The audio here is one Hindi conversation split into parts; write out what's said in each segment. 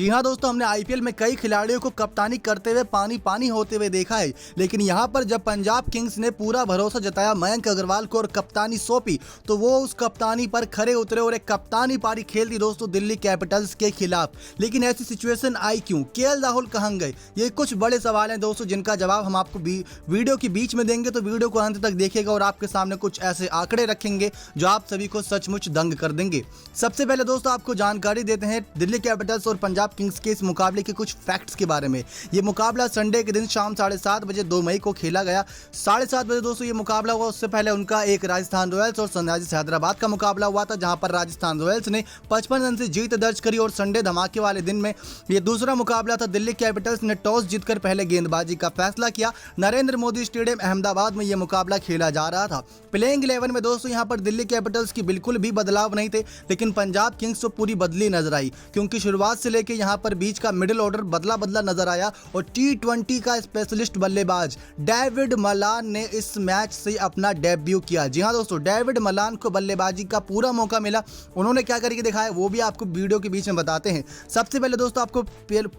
जी हाँ दोस्तों, हमने आईपीएल में कई खिलाड़ियों को कप्तानी करते हुए पानी पानी होते हुए देखा है, लेकिन यहाँ पर जब पंजाब किंग्स ने पूरा भरोसा जताया मयंक अग्रवाल को और कप्तानी सौंपी तो वो उस कप्तानी पर खरे उतरे और एक कप्तानी पारी खेल दी दोस्तों दिल्ली कैपिटल्स के खिलाफ। लेकिन ऐसी सिचुएशन आई क्यों? केएल राहुल कहाँ गए? ये कुछ बड़े सवाल हैं दोस्तों, जिनका जवाब हम आपको वीडियो के बीच में देंगे, तो वीडियो को अंत तक देखिएगा और आपके सामने कुछ ऐसे आंकड़े रखेंगे जो आप सभी को सचमुच दंग कर देंगे। सबसे पहले दोस्तों आपको जानकारी देते हैं दिल्ली कैपिटल्स और पंजाब किंग्स के इस मुकाबले के कुछ फैक्ट्स के बारे में। ये मुकाबला संडे के दिन शाम 7:30 बजे 2 मई को खेला गया। 7:30 बजे दोस्तों ये मुकाबला हुआ। उससे पहले उनका एक राजस्थान रॉयल्स और सनराइजर्स हैदराबाद का मुकाबला हुआ था, जहां पर राजस्थान रॉयल्स ने 55 रन से जीत दर्ज करी। और संडे धमाके वाले दिन में ये दूसरा मुकाबला था। दिल्ली कैपिटल्स ने टॉस जीतकर पहले गेंदबाजी का फैसला किया। नरेंद्र मोदी स्टेडियम अहमदाबाद में यह मुकाबला खेला जा रहा था। प्लेइंग 11 में दोस्तों यहां पर दिल्ली कैपिटल्स की बिल्कुल भी बदलाव नहीं थे, लेकिन पंजाब किंग्स तो पूरी बदली नजर आई, क्योंकि शुरुआत से लेकर यहां पर बीच का मिडिल ऑर्डर बदला बदला नजर आया। और T20 का स्पेशलिस्ट बल्लेबाज डेविड मलान ने इस मैच से अपना डेब्यू किया। जी हां दोस्तों, डेविड मलान को बल्लेबाजी का पूरा मौका मिला। उन्होंने क्या करके दिखाया वो भी आपको वीडियो के बीच में बताते हैं। सबसे पहले दोस्तों आपको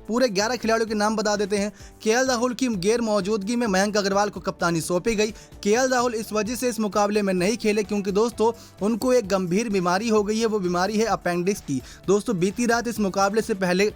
पूरे 11 खिलाड़ियों के नाम बता देते हैं। केएल राहुल की गैर मौजूदगी में मयंक अग्रवाल को कप्तानी सौंपी गई। केएल राहुल इस वजह से इस मुकाबले में नहीं खेले क्योंकि दोस्तों उनको एक गंभीर बीमारी हो गई है। वो बीमारी है अपेंडिक्स की। दोस्तों बीती रात इस मुकाबले से पहले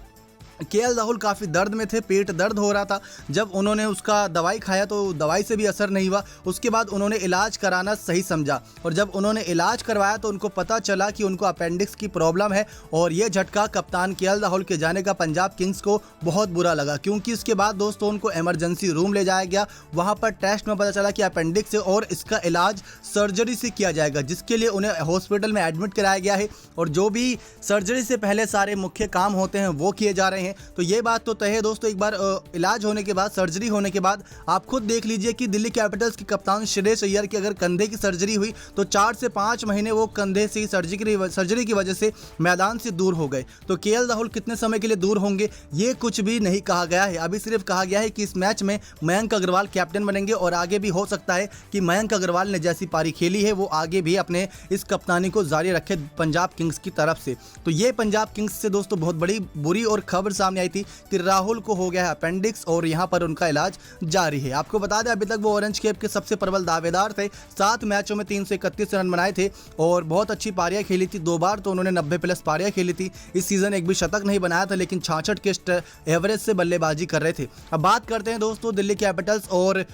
केएल राहुल काफ़ी दर्द में थे, पेट दर्द हो रहा था। जब उन्होंने उसका दवाई खाया तो दवाई से भी असर नहीं हुआ। उसके बाद उन्होंने इलाज कराना सही समझा और जब उन्होंने इलाज करवाया तो उनको पता चला कि उनको अपेंडिक्स की प्रॉब्लम है। और ये झटका कप्तान केएल राहुल के जाने का पंजाब किंग्स को बहुत बुरा लगा, क्योंकि उसके बाद दोस्तों उनको इमरजेंसी रूम ले जाया गया। वहाँ पर टेस्ट में पता चला कि अपेंडिक्स है और इसका इलाज सर्जरी से किया जाएगा, जिसके लिए उन्हें हॉस्पिटल में एडमिट कराया गया है। और जो भी सर्जरी से पहले सारे मुख्य काम होते हैं वो किए जा रहे हैं। तो ये बात तो तय है दोस्तों। एक बार इलाज होने के बाद, सर्जरी होने के बाद आप खुद देख लीजिए कि दिल्ली कैपिटल्स के कप्तान श्रेयस अय्यर की अगर कंधे की सर्जरी हुई तो 4 से 5 महीने वो कंधे से सर्जरी की वजह से मैदान से दूर हो गए। तो केएल राहुल कितने समय के लिए दूर होंगे ये कुछ भी नहीं कहा गया है। अभी सिर्फ कहा गया है कि इस मैच में मयंक अग्रवाल कैप्टन बनेंगे और आगे भी हो सकता है कि मयंक अग्रवाल ने जैसी पारी खेली है वो आगे भी अपने इस कप्तानी को जारी रखे पंजाब किंग्स की तरफ से। तो ये पंजाब किंग्स से दोस्तों बहुत बड़ी बुरी और खबर सामने आई थी कि राहुल को हो गया है अपेंडिक्स और यहां पर उनका इलाज जारी है। आपको बता दें अभी तक वो ऑरेंज कैप के सबसे प्रबल दावेदार थे। 7 मैचों में 331 रन बनाए थे और बहुत अच्छी पारियां खेली थी। 2 बार तो उन्होंने 90+ पारियां खेली थी। इस सीजन एक भी शतक नहीं बनाया था, लेकिन 66 के एवरेज से बल्लेबाजी कर रहे थे। अब बात करते हैं दोस्तों दिल्ली कैपिटल्स और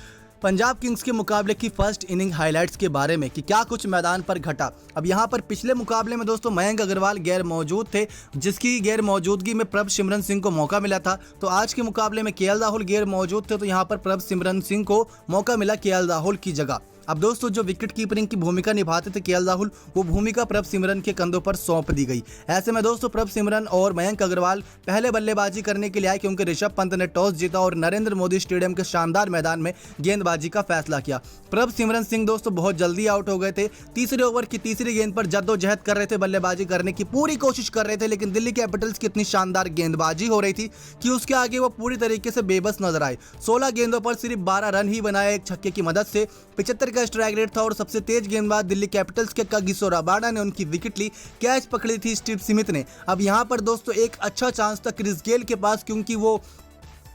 पंजाब किंग्स के मुकाबले की फर्स्ट इनिंग हाइलाइट्स के बारे में कि क्या कुछ मैदान पर घटा। अब यहां पर पिछले मुकाबले में दोस्तों मयंक अग्रवाल गैर मौजूद थे, जिसकी गैर मौजूदगी में प्रभसिमरन सिंह को मौका मिला था। तो आज के मुकाबले में केएल राहुल गैर मौजूद थे, तो यहां पर प्रभसिमरन सिंह को मौका मिला केएल राहुल की जगह। अब दोस्तों जो विकेट कीपिंग की भूमिका निभाते थे केएल राहुल, वो भूमिका प्रभसिमरन के कंधों पर सौंप दी गई। ऐसे में दोस्तों प्रभसिमरन और मयंक अग्रवाल पहले बल्लेबाजी करने के लिए आए, क्योंकि ऋषभ पंत ने टॉस जीता और नरेंद्र मोदी स्टेडियम के शानदार मैदान में गेंदबाजी का फैसला किया। प्रभसिमरन सिंह दोस्तों बहुत जल्दी आउट हो गए थे। तीसरे ओवर की तीसरी गेंद पर जद्दोजहद कर रहे थे, बल्लेबाजी करने की पूरी कोशिश कर रहे थे, लेकिन दिल्ली कैपिटल्स की इतनी शानदार गेंदबाजी हो रही थी कि उसके आगे वो पूरी तरीके से बेबस नजर आए। 16 गेंदों पर सिर्फ 12 रन ही बनाए एक छक्के की मदद से। 75 का स्ट्राइक रेट था और सबसे तेज गेंदबाज दिल्ली कैपिटल्स के कागिसो रबाडा ने उनकी विकेट ली। कैच पकड़ी थी स्टीव स्मिथ ने। अब यहां पर दोस्तों एक अच्छा चांस था क्रिस गेल के पास, क्योंकि वो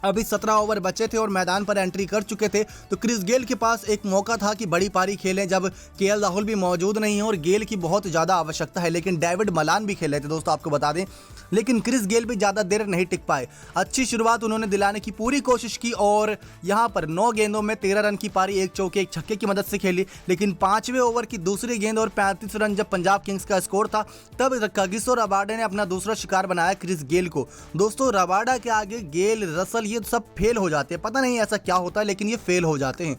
अभी 17 ओवर बचे थे और मैदान पर एंट्री कर चुके थे। तो क्रिस गेल के पास एक मौका था कि बड़ी पारी खेलें जब केएल राहुल भी मौजूद नहीं है और गेल की बहुत ज़्यादा आवश्यकता है। लेकिन डेविड मलान भी खेले थे दोस्तों, आपको बता दें, लेकिन क्रिस गेल भी ज़्यादा देर नहीं टिक पाए। अच्छी शुरुआत उन्होंने दिलाने की पूरी कोशिश की और यहाँ पर 9 गेंदों में 13 रन की पारी एक चौके एक छक्के की मदद से खेली। लेकिन 5वें ओवर की दूसरी गेंद और 35 रन जब पंजाब किंग्स का स्कोर था, तब कागिसो रबाडा ने अपना दूसरा शिकार बनाया क्रिस गेल को। दोस्तों रबाडा के आगे गेल, रसल ये सब फेल हो जाते हैं। पता नहीं ऐसा क्या होता है, लेकिन ये फेल हो जाते हैं।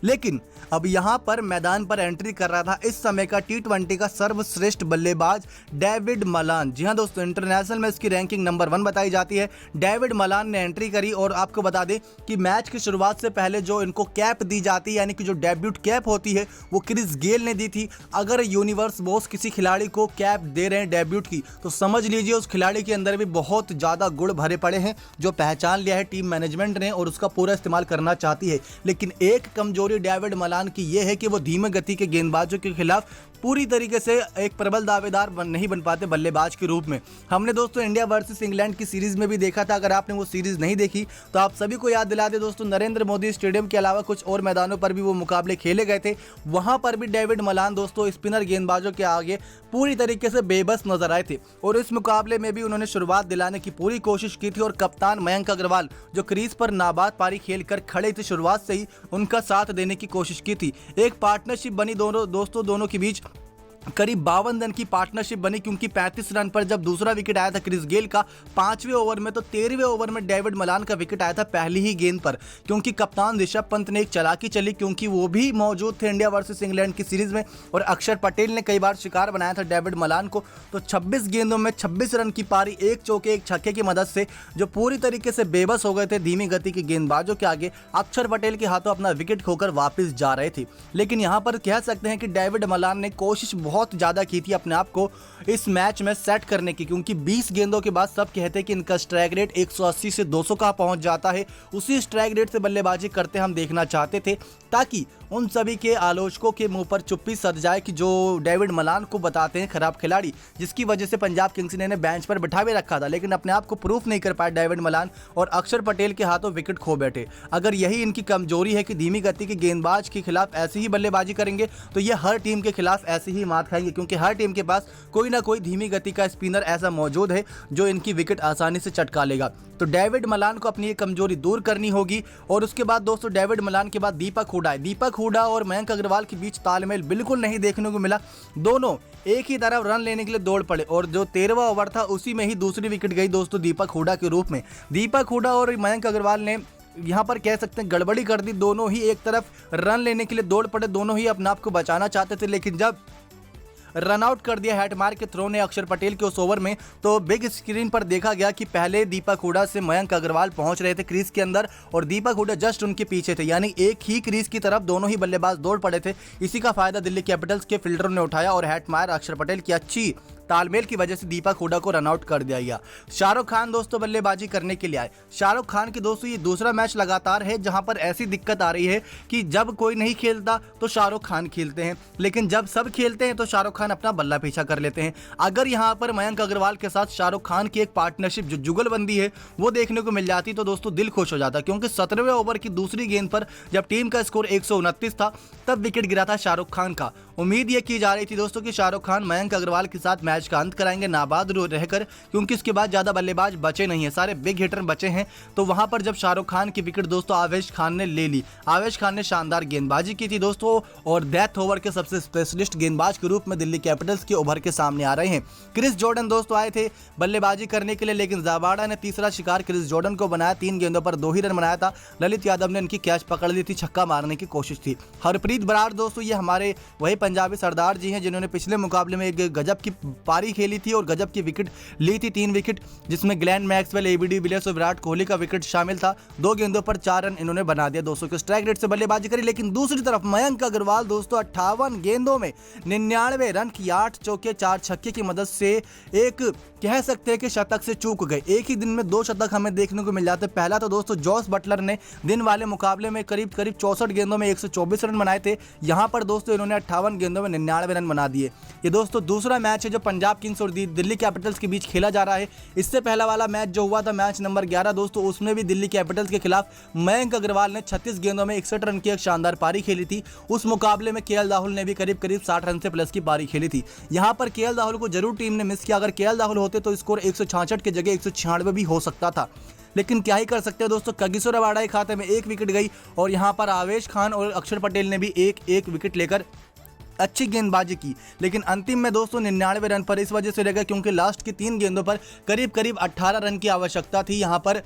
लेकिन अब यहां पर मैदान पर एंट्री कर रहा था इस समय का T20 का सर्वश्रेष्ठ बल्लेबाज डेविड मलान। जी हां दोस्तों, इंटरनेशनल में इसकी रैंकिंग नंबर 1 बताई जाती है। डेविड मलान ने एंट्री करी और आपको बता दें कि मैच की शुरुआत से पहले जो इनको कैप दी जाती है, यानी कि जो डेब्यूट कैप होती है, वो क्रिस गेल ने दी थी। अगर यूनिवर्स बॉस किसी खिलाड़ी को कैप दे रहे हैं डेब्यूट की, तो समझ लीजिए उस खिलाड़ी के अंदर भी बहुत ज़्यादा गुण भरे पड़े हैं, जो पहचान लिया है टीम मैनेजमेंट ने और उसका पूरा इस्तेमाल करना चाहती है। लेकिन एक कमजोरी डेविड मलान की यह है कि वो धीमे गति के गेंदबाजों के खिलाफ पूरी तरीके से एक प्रबल दावेदार नहीं बन पाते बल्लेबाज के रूप में। हमने दोस्तों इंडिया वर्सेस इंग्लैंड की सीरीज में भी देखा था। अगर आपने वो सीरीज नहीं देखी तो आप सभी को याद दिला दे दोस्तों, नरेंद्र मोदी स्टेडियम के अलावा कुछ और मैदानों पर भी वो मुकाबले खेले गए थे। वहां पर भी डेविड मलान दोस्तों स्पिनर गेंदबाजों के आगे पूरी तरीके से बेबस नजर आए थे और इस मुकाबले में भी उन्होंने शुरुआत दिलाने की पूरी कोशिश की थी और कप्तान मयंक अग्रवाल जो क्रीज पर नाबाद पारी खेलकर खड़े थे, शुरुआत से ही उनका साथ देने की कोशिश की थी। एक पार्टनरशिप बनी दोनों के बीच, करीब 52 रन की पार्टनरशिप बनी, क्योंकि 35 रन पर जब दूसरा विकेट आया था क्रिस गेल का 5वें ओवर में, तो 13वें ओवर में डेविड मलान का विकेट आया था पहली ही गेंद पर, क्योंकि कप्तान ऋषभ पंत ने एक चालाकी चली, क्योंकि वो भी मौजूद थे इंडिया वर्सेस इंग्लैंड की सीरीज में और अक्षर पटेल ने कई बार शिकार बनाया था डेविड मलान को। तो 26 गेंदों में 26 रन की पारी, एक चौके एक छक्के की मदद से जो पूरी तरीके से बेबस हो गए थे धीमी गति के गेंदबाजों के आगे, अक्षर पटेल के हाथों अपना विकेट खोकर वापस जा रहे थे। लेकिन यहाँ पर कह सकते हैं कि डेविड मलान ने कोशिश बहुत ज़्यादा की थी अपने आप को इस मैच में सेट करने की, क्योंकि 20 गेंदों के बाद सब कहते हैं कि इनका स्ट्राइक रेट 180 से 200 का पहुंच जाता है। उसी स्ट्राइक रेट से बल्लेबाजी करते हम देखना चाहते थे, ताकि उन सभी के आलोचकों के मुंह पर चुप्पी सध जाए कि जो डेविड मलान को बताते हैं खराब खिलाड़ी, जिसकी वजह से पंजाब किंग्स ने इन्हें बेंच पर बिठा भी रखा था, लेकिन अपने आप को प्रूफ नहीं कर पाए डेविड मलान और अक्षर पटेल के हाथों विकेट खो बैठे। अगर यही इनकी कमजोरी है कि धीमी गति के गेंदबाज के खिलाफ ऐसे ही बल्लेबाजी करेंगे, तो ये हर टीम के खिलाफ ऐसे ही मात खाएंगे, क्योंकि हर टीम के पास कोई ना कोई धीमी गति का स्पिनर ऐसा मौजूद है जो इनकी विकेट आसानी से चटका लेगा। तो डेविड मलान को अपनी ये कमजोरी दूर करनी होगी। और उसके बाद दोस्तों डेविड मलान के बाद दीपक हुडा और मयंक अग्रवाल के बीच तालमेल बिल्कुल नहीं देखने को मिला। दोनों एक ही तरफ रन लेने के लिए दौड़ पड़े और जो 13वां ओवर था उसी में ही दूसरी विकेट गई दोस्तों दीपक हुडा के रूप में। दीपक हुडा और मयंक अग्रवाल ने यहाँ पर कह सकते हैं गड़बड़ी कर दी। दोनों ही एक तरफ रन लेने के लिए दौड़ पड़े, दोनों ही अपने आप को बचाना चाहते थे, लेकिन जब रन आउट कर दिया हैट मार के थ्रो ने अक्षर पटेल के उस ओवर में, तो बिग स्क्रीन पर देखा गया कि पहले दीपक हुडा से मयंक अग्रवाल पहुंच रहे थे क्रीज के अंदर और दीपक हुडा जस्ट उनके पीछे थे, यानी एक ही क्रीज की तरफ दोनों ही बल्लेबाज दौड़ पड़े थे। इसी का फायदा दिल्ली कैपिटल्स के फील्डरों ने उठाया और हैट मार अक्षर पटेल की अच्छी तालमेल की वजह से दीपक हुडा को रन आउट कर दिया गया। शाहरुख खान दोस्तों बल्लेबाजी करने के लिए आए। शाहरुख खान की दोस्तों ये दूसरा मैच लगातार है जहां पर ऐसी दिक्कत आ रही है कि जब कोई नहीं खेलता तो शाहरुख खान खेलते हैं, लेकिन जब सब खेलते हैं तो शाहरुख खान अपना बल्ला पीछा कर लेते हैं। अगर यहां पर मयंक अग्रवाल के साथ शाहरुख खान की एक पार्टनरशिप जो जुगलबंदी है वो देखने को मिल जाती तो दोस्तों दिल खुश हो जाता, क्योंकि 17वें ओवर की दूसरी गेंद पर जब टीम का स्कोर 129 था तब विकेट गिरा था शाहरुख खान का। उम्मीद ये की जा रही थी दोस्तों कि शाहरुख खान मयंक अग्रवाल के साथ मैच का अंत कराएंगे नाबाद रहकर, क्योंकि इसके बाद ज्यादा बल्लेबाज बचे नहीं है, सारे बिग हिटर बचे हैं। तो वहां पर जब शाहरुख खान की विकेट दोस्तों आवेश खान ने ले ली, आवेश खान ने शानदार गेंदबाजी की थी दोस्तों और डेथ ओवर के सबसे स्पेशलिस्ट गेंदबाज के रूप में दिल्ली कैपिटल्स के उभर के सामने आ रहे हैं। क्रिस जॉर्डन दोस्तों आए थे बल्लेबाजी करने के लिए, लेकिन जाबाड़ा ने तीसरा शिकार क्रिस जॉर्डन को बनाया, 3 गेंदों पर 2 ही रन बनाया था। ललित यादव ने इनकी कैच पकड़ ली थी, छक्का मारने की कोशिश थी। हरप्रीत बराड़ दोस्तों ये हमारे वही पंजाबी सरदार जी हैं जिन्होंने पिछले मुकाबले में एक गजब की पारी खेली थी और गजब की विकेट ली थी, 3 विकेट, जिसमें ग्लेन मैक्सवेल, एबी डिविलियर्स और विराट कोहली का विकेट शामिल था। 2 गेंदों पर 4 रन इन्होंने बना दिया, 200 के स्ट्राइक रेट से बल्लेबाजी करी। लेकिन दूसरी तरफ मयंक अग्रवाल दोस्तों 58 गेंदों में 99 रन की 8 चौके 4 छक्के की मदद से एक कह सकते हैं कि शतक से चूक गए। एक ही दिन में 2 शतक हमें देखने को मिल जाते। पहला तो दोस्तों जॉस बटलर ने दिन वाले मुकाबले में करीब 64 गेंदों में 124 रन बनाए थे, यहां पर दोस्तों इन्होंने 58 गेंदों में 99 रन बना दिए। ये दोस्तों दूसरा मैच है जो पंजाब किंग्स और दिल्ली कैपिटल्स के बीच खेला जा रहा है। इससे पहला वाला मैच जो हुआ था मैच नंबर 11 दोस्तों, उसमें भी दिल्ली कैपिटल्स के खिलाफ मयंक अग्रवाल ने 36 गेंदों में 61 रन की एक शानदार पारी खेली थी। उस मुकाबले में केएल राहुल ने भी करीब 60 रन से प्लस की पारी खेली थी। यहां पर केएल राहुल को जरूर टीम ने मिस किया। अगर केएल राहुल होते तो स्कोर 166 की जगह 196 भी हो सकता था, लेकिन क्या ही कर सकते हैं दोस्तों। कगिसो रबाडा के खाते में 1 विकेट गई और यहां पर आवेश खान और अक्षर पटेल ने भी एक विकेट लेकर अच्छी गेंदबाजी की, लेकिन अंतिम में दोस्तों 99 रन पर इस वजह से रह गए क्योंकि लास्ट की 3 गेंदों पर करीब 18 रन की आवश्यकता थी। यहां पर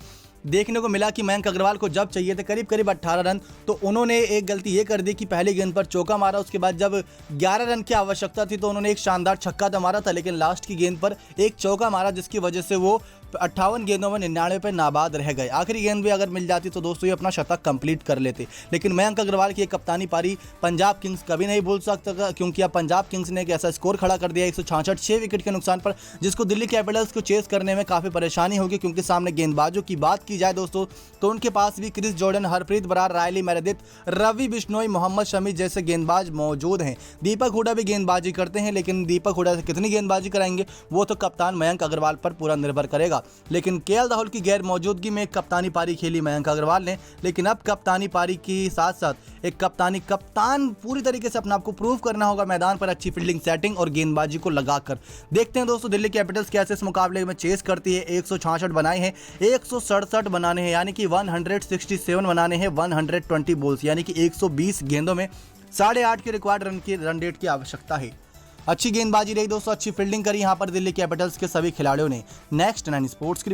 देखने को मिला कि मयंक अग्रवाल को जब चाहिए थे करीब 18 रन, तो उन्होंने एक गलती ये कर दी कि पहली गेंद पर चौका मारा, उसके बाद जब 11 रन की आवश्यकता थी तो उन्होंने एक शानदार छक्का तो मारा था, लेकिन लास्ट की गेंद पर एक चौका मारा जिसकी वजह से वो 58 गेंदों में 99 पे नाबाद रह गए। आखिरी गेंद भी अगर मिल जाती तो दोस्तों ये अपना शतक कंप्लीट कर लेते। लेकिन मयंक अग्रवाल की कप्तानी पारी पंजाब किंग्स कभी नहीं भूल सकता, क्योंकि अब पंजाब किंग्स ने एक ऐसा स्कोर खड़ा कर दिया 166 6 विकेट के नुकसान पर, जिसको दिल्ली कैपिटल्स को चेस करने में काफी परेशानी होगी। क्योंकि सामने गेंदबाजों की बात की जाए दोस्तों तो उनके पास भी Chris Jordan, Harpreet Brar, Riley Meredith, Ravi Bishnoi, Mohammad Shami जैसे गेंदबाज मौजूद हैं। दीपक हुडा भी गेंदबाजी करते हैं, लेकिन दीपक हुडा से कितनी गेंदबाजी कराएंगे वो तो कप्तान मयंक अग्रवाल पर पूरा निर्भर करेगा। लेकिन केएल राहुल की गैर मौजूदगी में एक कप्तानी पारी खेली मयंक अग्रवाल ने। लेकिन अब कप्तानी पारी के साथ साथ एक कप्तान पूरी तरीके से अपने आप को प्रूव करना होगा मैदान पर, अच्छी फील्डिंग, सेटिंग और गेंदबाजी को लगाकर। देखते हैं दोस्तों दिल्ली कैपिटल्स कैसे इस मुकाबले में चेस करती है। 166 बनाए हैं, 167 बनाने हैं, यानी कि 167 बनाने हैं 120 बॉल्स, यानी कि 120 गेंदों में 8.5 के रिक्वायर्ड रन रेट की आवश्यकता है। अच्छी गेंदबाजी रही दोस्तों, अच्छी फील्डिंग करी यहाँ पर दिल्ली कैपिटल्स के सभी खिलाड़ियों ने। नेक्स्ट 9 स्पोर्ट्स की रिपोर्ट।